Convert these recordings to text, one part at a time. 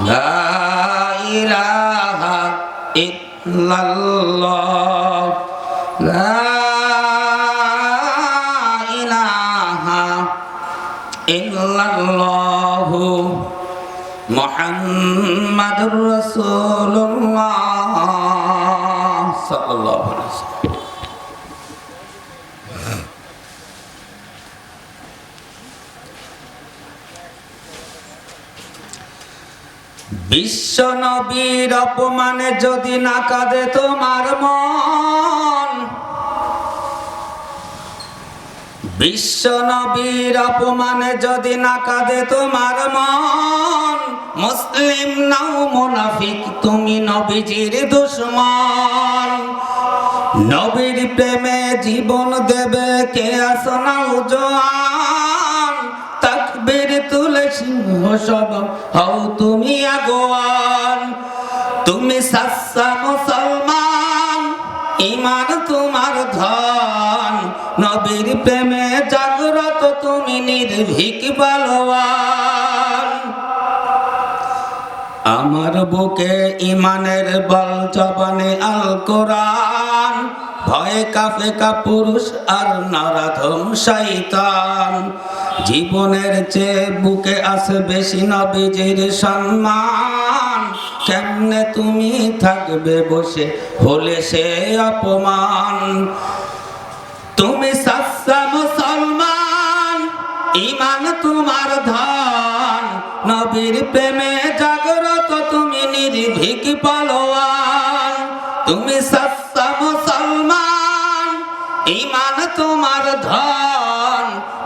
লা ইলাহা ইল্লাল্লাহ লা ইলাহা ইল্লাল্লাহ মুহাম্মাদুর রাসূলুল্লাহ সাল্লাল্লাহু আলাইহি ওয়াসাল্লাম। বিশ্ব নবীর অপমানে যদি না কাঁদে তোমার মন, বিশ্ব নবীর অপমানে যদি না কাঁদে তোমার মন, মুসলিম নাও মুনাফিক তুমি নবীজির দুশমন। নবীর প্রেমে জীবন দেবে কে আসো নাও জোয়ান, তাকবীর তুলে সিংহ সব হও তুমি আগুয়ান। তুমি সাচ্চা মুসলমান, ঈমান তোমার ধন, নবীর প্রেমে জাগ্রত তুমি নির্ভীক বলবান। আমার বুকে ঈমানের বল জবানে আল কোরআন, ভয়ে কাঁপে কাপুরুষ আর নরাধম শয়তান। জীবনের চেয়ে বুকে আছে বেশি নবীজির সম্মান, কেমনে তুমি থাকবে বসে হলে সে অপমান। তুমি সাচ্চা মুসলমান, ঈমান তোমার ধন, নবীর প্রেমে জাগ্রত তুমি নির্ভীক পালোয়ান। তুমি সাচ্চা মুসলমান, ঈমান তোমার ধন,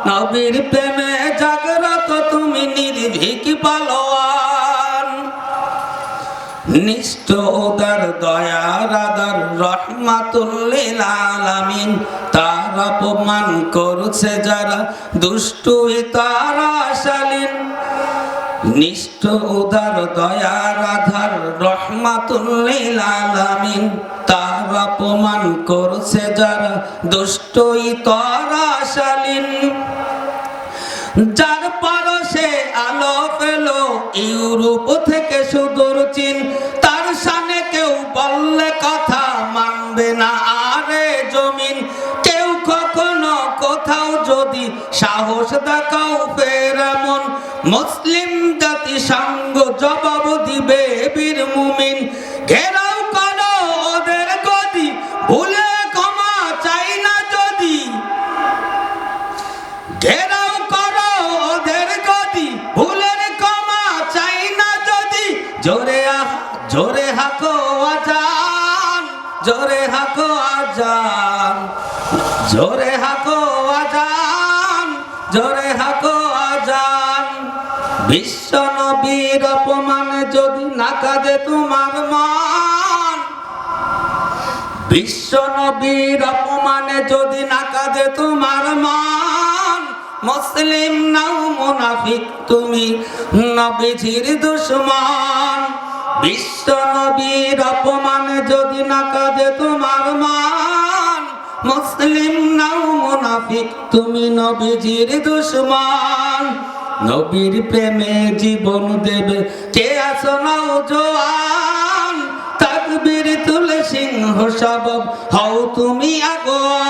নবীর প্রেমে জাগ্রত তুমি নির্ভীক পালোয়ান। নিষ্ঠ উদার দয়ার আদার রহমাতুল লিল আলামিন, তার অপমান করছে যারা দুষ্টু তারা শালীন। নিষ্ঠ উদার দয়ার আধার রহমাতুল লিল আলামিন, তার অপমান করছে যারা দুষ্টু তারা শালীন। যার পরশে আলো পেলো ইউরোপ থেকে সুদূর চীন, তার শানে কেউ বললে কথা মানবে না আরে জমিন। কেউ কখনো কোথাও যদি সাহস দেখাও ফের এমন, মুসলিম জাতি সঙ্গ জবাব দিবে বীর মুমিন। ঘেরাও করো ওদের গদি, ভুলে ক্ষমা চাই না যদি। ঘেরাও করো ওদের গদি, ভুলের ক্ষমা চাই না যদি। জোরে হাকো আজান, জোরে হাকো আজান, জোরে হাকো আজান, জোরে হাকো আজান। বিশ্ব নবীর অপমানে যদি না কাঁদে তোমার মন, বিশ্ব নবীর অপমানে যদি না কাঁদে তোমার মন, মুসলিম নাও মুনাফিক তুমি নবীজির দুশমন। বিশ্ব নবীর অপমানে যদি না কাঁদে তোমার মন, মুসলিম নাও মুনাফিক তুমি নবীজির দুশমন। নবীর প্রেমে জীবন দেবে কে আসো নাও জোয়ান, তাকবীর তুলে সিংহ সব হও তুমি আগুয়ান।